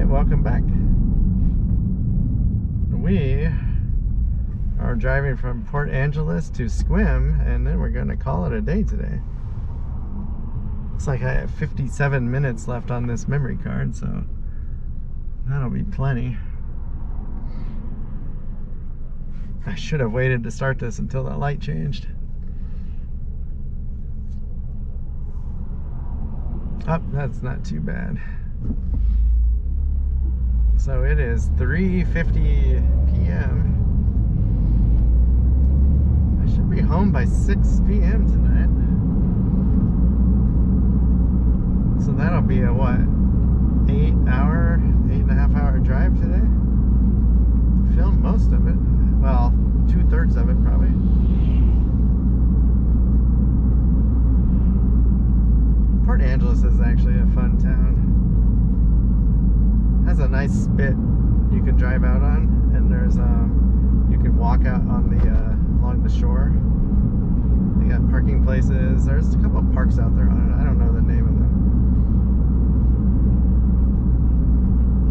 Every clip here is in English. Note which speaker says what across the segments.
Speaker 1: Alright, welcome back. We are driving from Port Angeles to Sequim, and then we're going to call it a day today. Looks like I have 57 minutes left on this memory card, so that'll be plenty. I should have waited to start this until that light changed. Oh, that's not too bad. So it is 3:50 p.m. I should be home by 6 p.m. tonight. So that'll be a what? 8.5 hour drive today? Film most of it. Well, 2/3 of it probably. Port Angeles is actually a fun town. Has a nice spit you can drive out on, and there's you can walk out on the along the shore. They got parking places. There's a couple of parks out there on it. I don't know the name of them.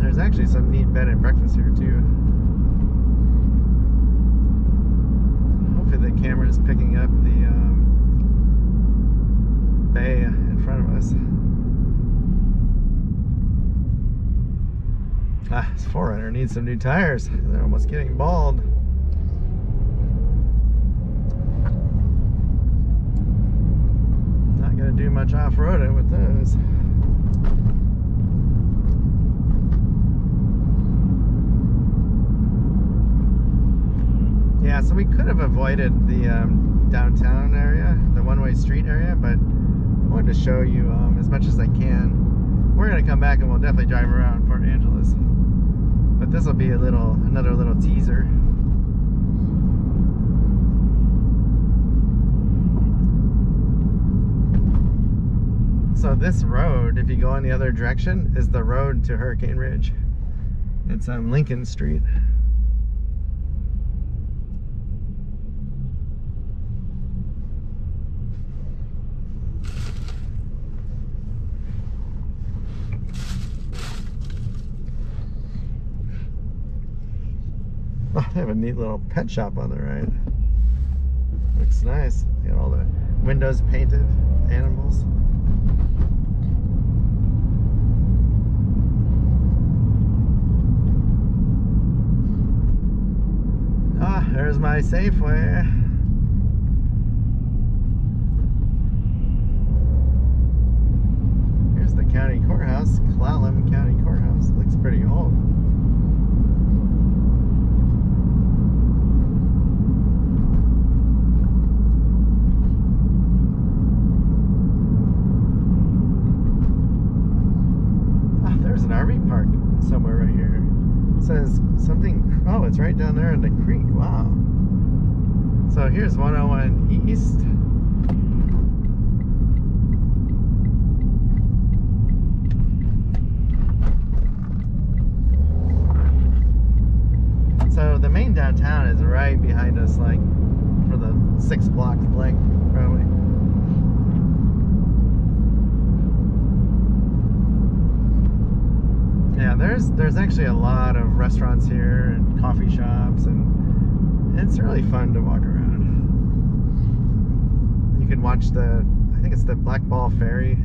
Speaker 1: There's actually some neat bed and breakfast here too. Hopefully the camera is picking up the bay in front of us. This 4Runner needs some new tires. They're almost getting bald. Not gonna do much off-roading with those. Yeah, so we could have avoided the downtown area, the one-way street area, but I wanted to show you as much as I can. We're gonna come back and we'll definitely drive around Port Angeles. But this will be another little teaser. So this road, if you go in the other direction, is the road to Hurricane Ridge. It's on Lincoln Street. Oh, they have a neat little pet shop on the right. Looks nice. You got all the windows painted, animals. Ah, there's my Safeway. Here's the county courthouse, Clallam County Courthouse. Looks pretty old. An RV park somewhere right here. It says something, oh, it's right down there in the creek. Wow. So here's 101 East. So the main downtown is right behind us, like for the 6 blocks length, probably. Yeah, there's actually a lot of restaurants here and coffee shops, and it's really fun to walk around. You can watch I think it's the Black Ball Ferry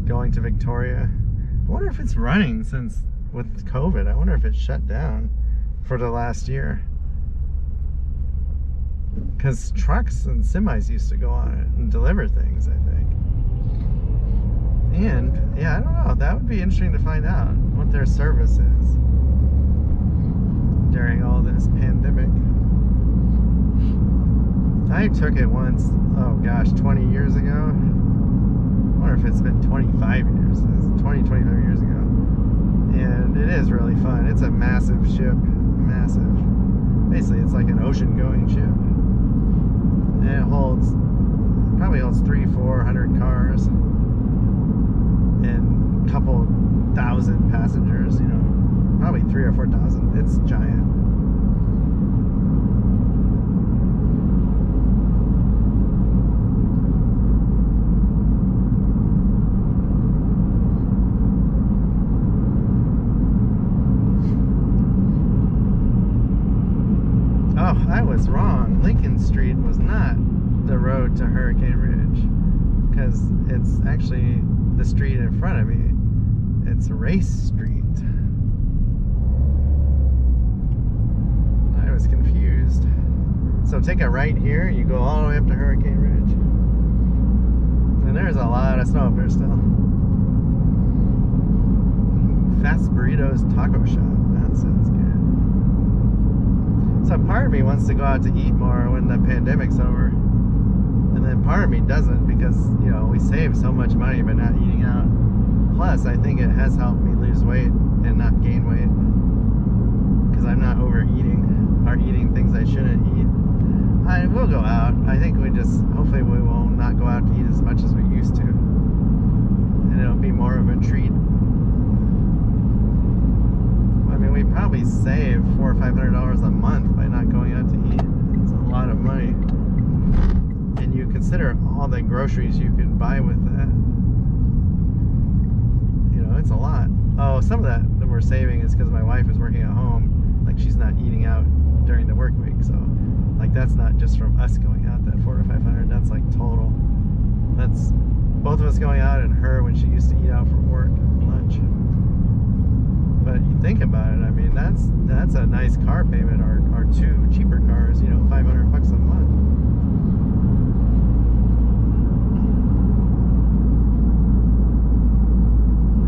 Speaker 1: going to Victoria. I wonder if it's running since with COVID. I wonder if it's shut down for the last year. Because trucks and semis used to go on it and deliver things, I think. And, yeah, I don't know. That would be interesting to find out what their service is during all this pandemic. I took it once, oh gosh, 20 years ago. I wonder if it's been 25 years. It's 20, 25 years ago. And it is really fun. It's a massive ship. Massive. Basically, it's like an ocean-going ship. And it probably holds 300-400 cars. And a couple thousand passengers, you know, probably 3,000 or 4,000. It's giant. was wrong. Lincoln Street was not the road to Hurricane Ridge, because it's actually the street in front of me. It's Race Street. I was confused. So take a right here, you go all the way up to Hurricane Ridge. And there's a lot of snow up there still. Fast Burritos Taco Shop. That sounds good. So part of me wants to go out to eat more when the pandemic's over. And then part of me doesn't, because, you know, we save so much money by not eating out. Plus, I think it has helped me lose weight and not gain weight, because I'm not overeating or eating things I shouldn't eat. I will go out. I think hopefully we will not go out to eat as much as we used to. And it'll be more of a treat. I mean, we probably save $400 or $500 a month by not going out to eat. It's a lot of money. And you consider all the groceries you can buy with that. You know, it's a lot. Oh, some of that we're saving is because my wife is working at home. Like, she's not eating out during the work week, so like that's not just from us going out, that $400 or $500. That's like total. That's both of us going out and her when she used to eat out for work lunch. But you think about it, I mean, that's a nice car payment, or two cheaper cars, you know, $500 a month.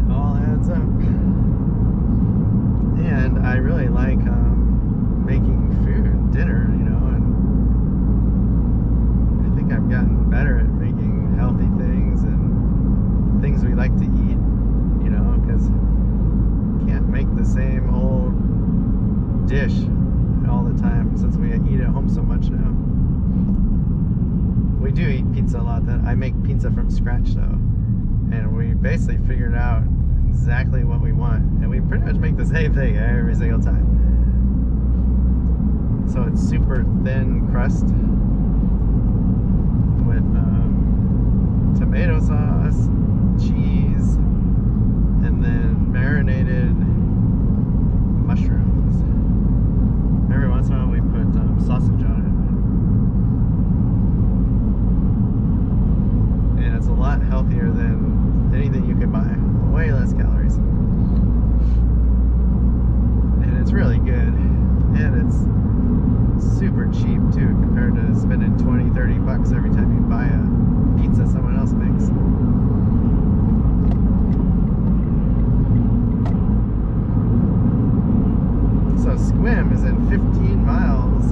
Speaker 1: It all adds up. And I really like making food, dinner, you know, and I think I've gotten better at making healthy things and things we like to eat, you know, because can't make the same old dish all the time since we eat at home so much now. We do eat pizza a lot. That I make pizza from scratch though, and we basically figured out exactly what we want, and we pretty much make the same thing every single time. So it's super thin crust with tomato sauce, cheese, and then marinated mushrooms. Every once in a while we put sausage on it. And it's a lot healthier than anything you can buy. Way less calories. And it's really good. And it's super cheap too, compared to spending $20-30 every time you buy a pizza someone else makes. So Sequim is in 15 miles.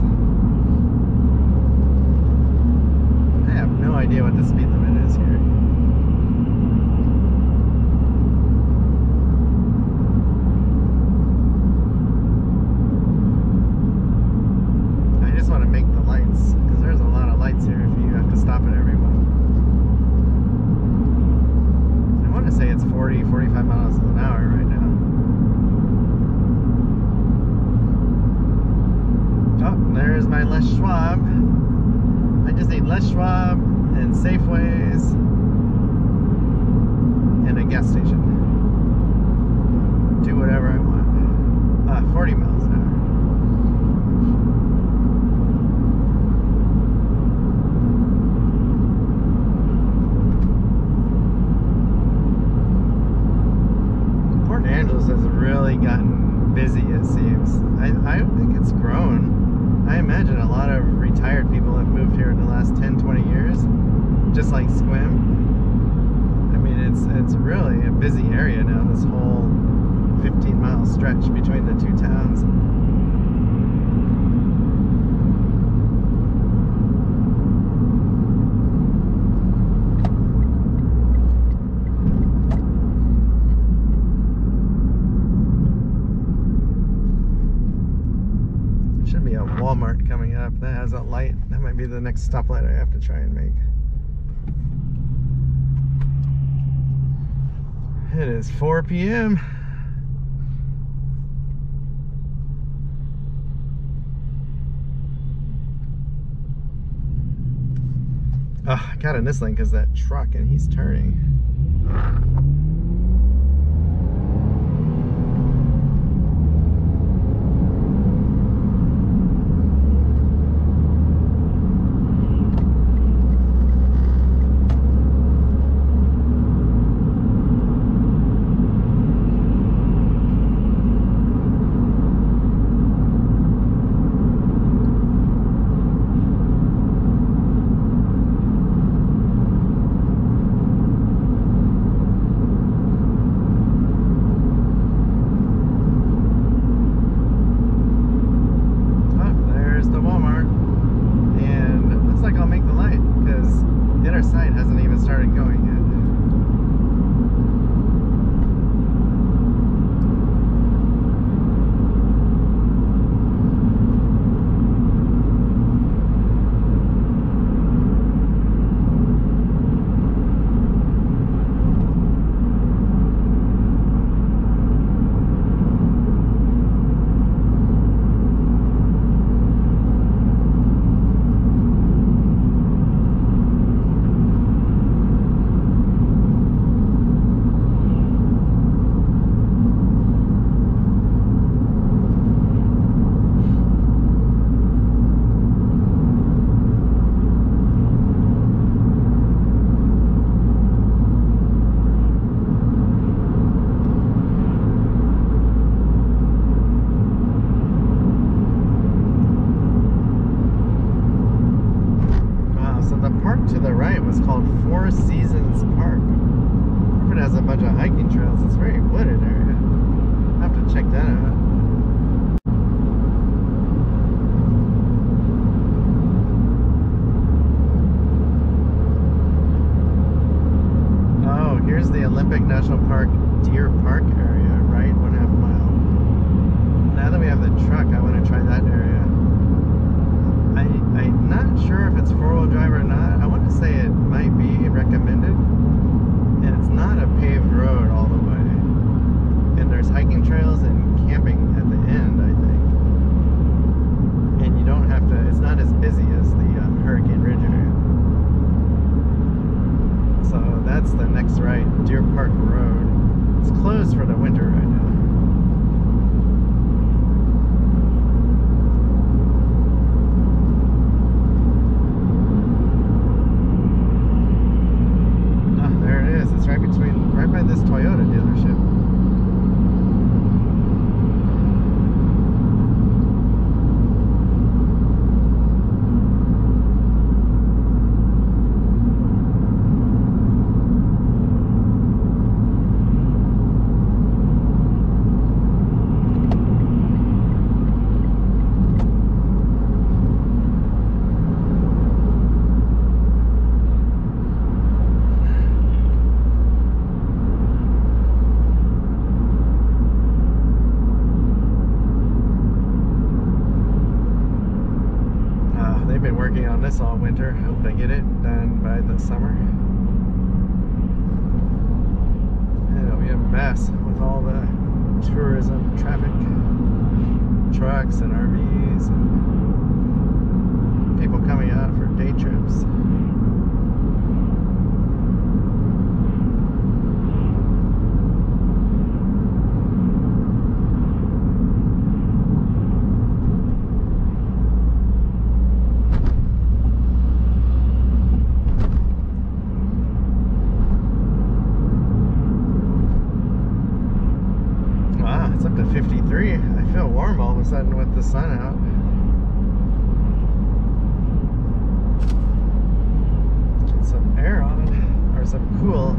Speaker 1: I have no idea what the speed limit is here. I just want to make the lights, because there's a lot of lights here if you have to stop at every one. I want to say it's 40-45 miles an hour right now. Oh, there's my Les Schwab. I just need Les Schwab and Safeways and a gas station. Do whatever I want. 40 miles an hour. Port Angeles has really gotten busy, it seems. I don't think it's grown. I imagine a lot of retired people have moved here in the last 10-20 years, just like Sequim. I mean, it's really a busy area now, this whole 15-mile stretch between the two towns. Should be a Walmart coming up that has a light. That might be the next stoplight I have to try and make. It is 4 p.m. Oh, I got in this lane because that truck and he's turning. this all winter. Hope I get it done by the summer. It'll be a mess with all the tourism traffic, trucks and RVs and people coming out for day trips. It's up to 53. I feel warm all of a sudden with the sun out. Get some air on it, or some cool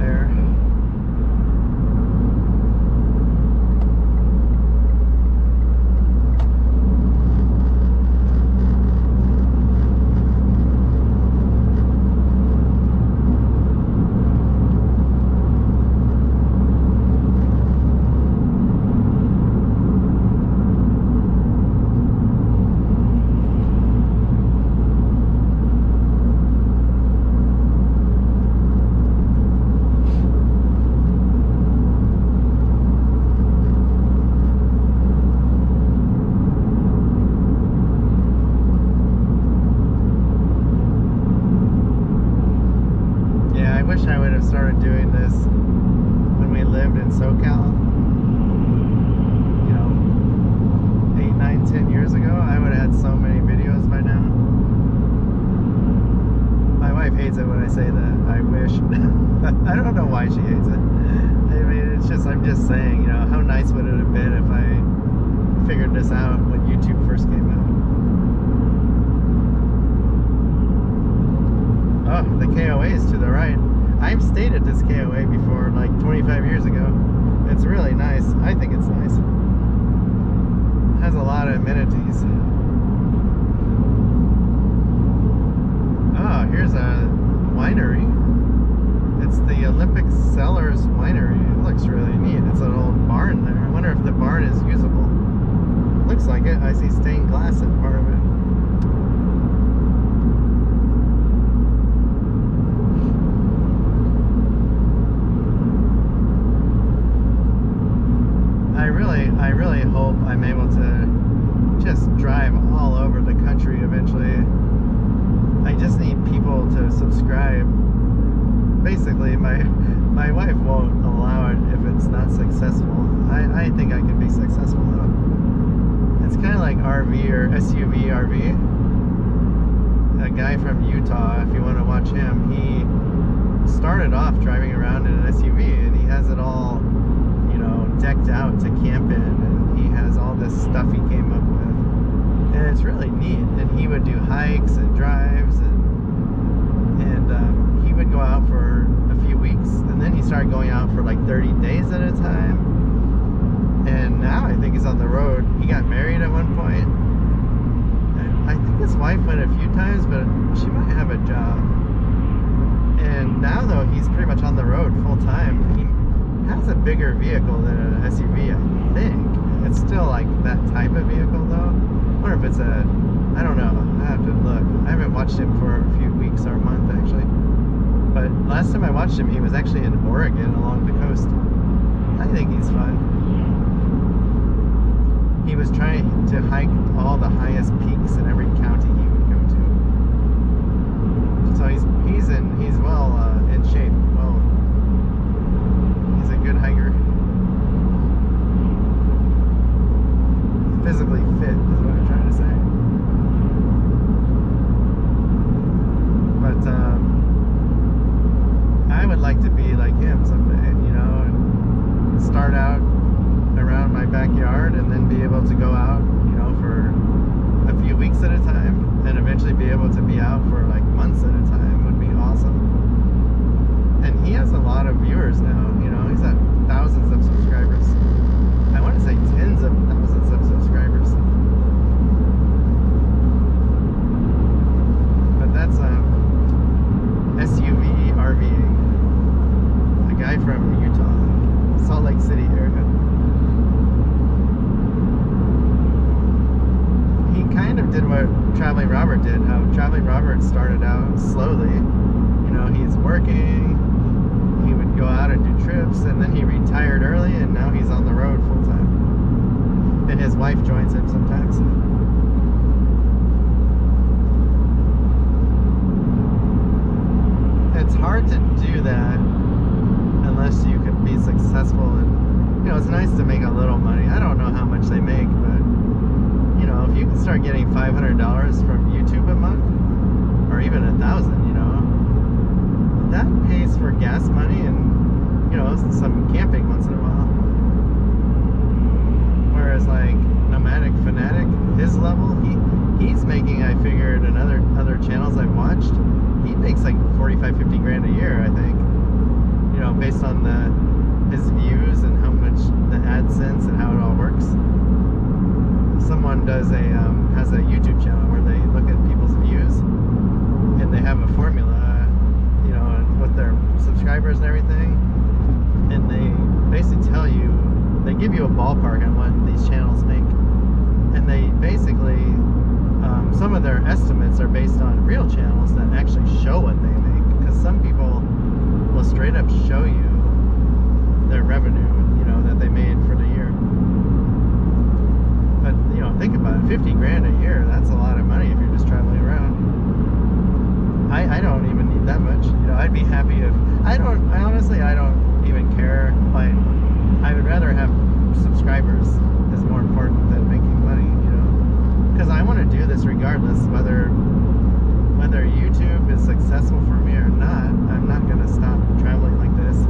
Speaker 1: air. I would have started doing this when we lived in SoCal, you know, 8, 9, 10 years ago. I would have had so many videos by now. My wife hates it when I say that. I wish. I don't know why she hates it. I mean, it's just, I'm just saying, you know, how nice would it have been if I figured this out when YouTube first came out. Oh, the KOA is to the right. I've stayed at this KOA before, like 25 years ago. It's really nice. I think it's nice. It has a lot of amenities. Oh, here's a winery. It's the Olympic Cellars Winery. It looks really neat. It's an old barn there. I wonder if the barn is usable. Looks like it. I see stained glass in part of it. I really hope I'm able to just drive all over the country eventually. I just need people to subscribe. Basically, my wife won't allow it if it's not successful. I think I can be successful though. It's kind of like RV or SUV RV. A guy from Utah, if you want to watch him, he started off driving around in an SUV and he has it all, you know, decked out to camp in, and he has all this stuff he came up with, and it's really neat. And he would do hikes and drives, and he would go out for a few weeks, and then he started going out for like 30 days at a time, and now I think he's on the road. He got married at one point, and I think his wife went a few times, but she might have a job, and now though he's pretty much on the road full time. He has a bigger vehicle than an SUV, I think. It's still like that type of vehicle though. I wonder if it's a, I don't know, I have to look. I haven't watched him for a few weeks or a month actually. But last time I watched him, he was actually in Oregon along the coast. I think he's fun. He was trying to hike all the highest peaks in every county he would go to. So he's well in shape. Well, he's a good hiker. Physically fit is what I'm trying to say. But I would like to be like him someday, you know, and start out around my backyard and then be able to go out, you know, for a few weeks at a time, and eventually be able to be out for like months at a time would be awesome. And he has a lot of viewers now, you know, he's got thousands of subscribers. I want to say tens of thousands of subscribers. But that's SUV RVing. A guy from Utah, Salt Lake City area. He kind of did what Traveling Robert did. How Traveling Robert started out slowly. You know, he's working, he would go out and do trips, and then he retired early, and now he's on the road full time. And his wife joins him sometimes. It's hard to do that unless you can be successful, and you know, it's nice to make a little money. I don't know how much they make, but you know, if you can start getting $500 from YouTube a month, or even $1,000, you know, that pays for gas money and, you know, some camping once in a while. Whereas like Nomadic Fanatic, his level, he's making, I figured, in other channels I've watched, he makes like 45, 50 grand a year, I think. You know, based on his views and how much the AdSense and how it all works. Someone has a YouTube channel where they look at people's views, and they have a formula, you know, with their subscribers and everything, and they basically tell you, they give you a ballpark on what these channels make, and they basically, some of their estimates are based on real channels that actually show what they make, because some people will straight up show you their revenue, you know, that they made for the year. But, you know, think about it, 50 grand a year, that's a lot of money if you're just traveling around. I don't even need that much. You know, I'd be happy if, I honestly, I don't even care. Like, I would rather have subscribers is more important than making money, you know. Because I want to do this regardless, whether YouTube is successful for me or not. I'm not going to stop traveling like this.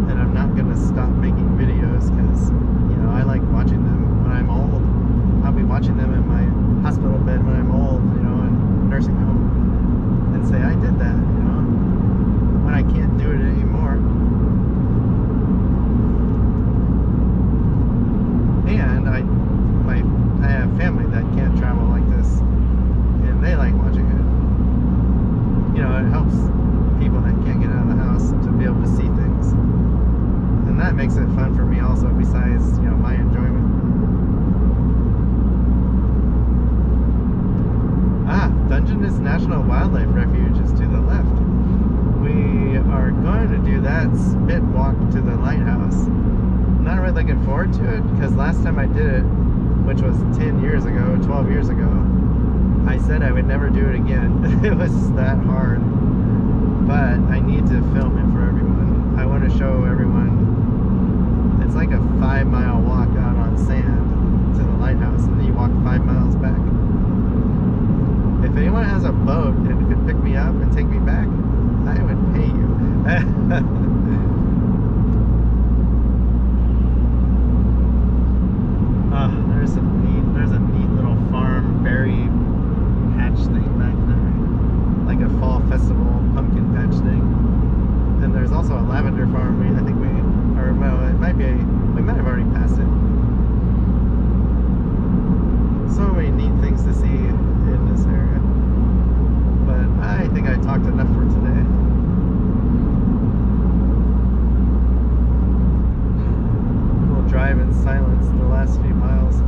Speaker 1: And I'm not going to stop making videos because, you know, I like watching them when I'm old. I'll be watching them in my hospital bed when I'm old, you know, in nursing home, and say, I did that, you know, when I can't do it anymore. And I have family that can't travel like this, and they like watching it. You know, it helps people that can't get out of the house to be able to see things. And that makes it fun for me also, besides, you know, my enjoyment. Dungeness National Wildlife Refuge is to the left. We are going to do that spit walk to the lighthouse. I'm not really looking forward to it, because last time I did it, which was 10 years ago, 12 years ago, I said I would never do it again. It was that hard. But I need to film it for everyone. I want to show everyone. It's like a 5-mile walk out on sand to the lighthouse, and then you walk 5 miles back. If anyone has a boat and could pick me up and take me back, I would pay you. There's a neat little farm berry patch thing back there, like a fall festival pumpkin patch thing. And there's also a lavender farm. We might have already passed it. So many neat things to see in this area. But I think I talked enough for today. We'll drive in silence the last few miles.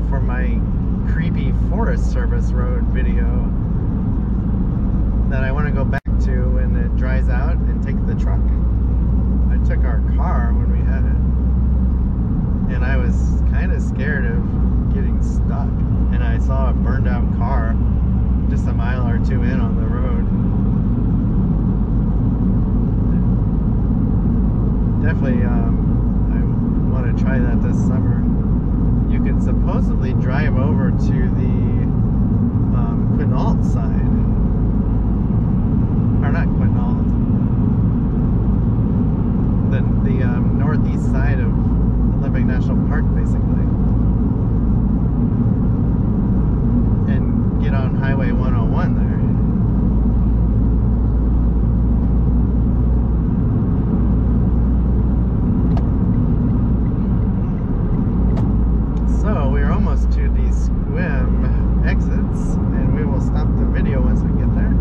Speaker 1: for my creepy Forest Service road video that I want to go back to when it dries out and take the truck. I took our car when we had it, and I was kind of scared of getting stuck, and I saw a burned out car just a mile or two in on the road. Definitely I want to try that this summer. You can supposedly drive over to the Quinault side, or not Quinault, the northeast side of Olympic National Park, basically, and get on Highway 101 there. So we're almost to the Sequim exits, and we will stop the video once we get there.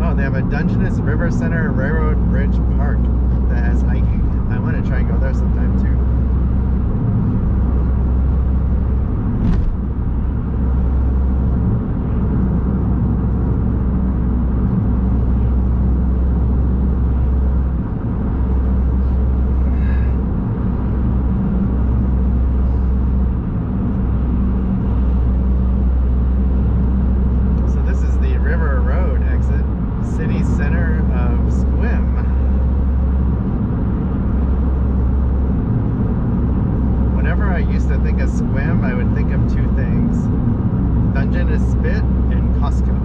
Speaker 1: Oh, they have a Dungeness River Center Railroad Bridge Park that has hiking. I want to try and go there sometime too. Sequim, I would think of two things: Dungeness Spit and Costco.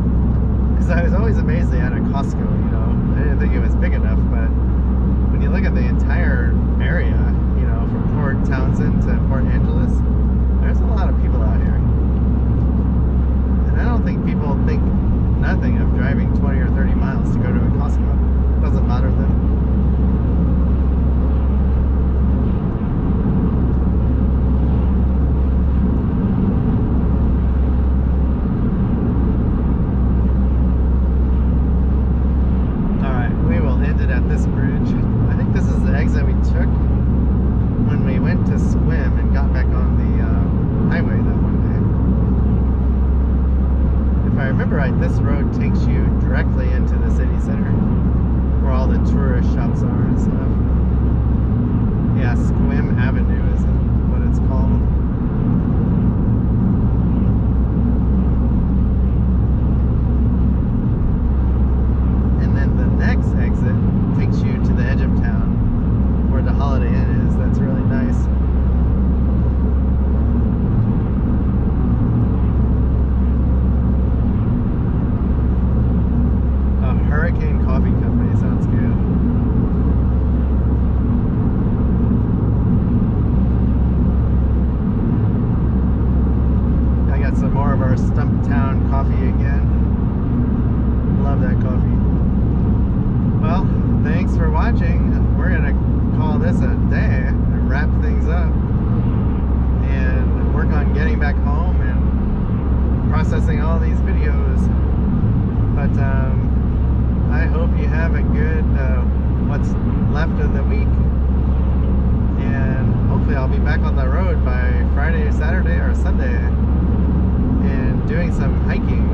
Speaker 1: Because I was always amazed they had a Costco, you know. I didn't think it was big enough, but when you look at the entire area, you know, from Port Townsend to Port Angeles, there's a lot of people out here. And I don't think people think nothing of driving 20 or 30 miles to go to a Costco. It doesn't bother them. This road takes you directly into the city center, where all the tourist shops are and stuff. Yeah, Sequim Avenue is what it's called. And then the next exit takes you to the edge of town, where the Holiday Inn is. That's really nice. Coffee company sounds good. I got some more of our Stumptown coffee again. Love that coffee. Well, thanks for watching. We're gonna call this a day and wrap things up and work on getting back home and processing all these videos. But I hope you have a good what's left of the week, and hopefully I'll be back on the road by Friday, Saturday, or Sunday and doing some hiking.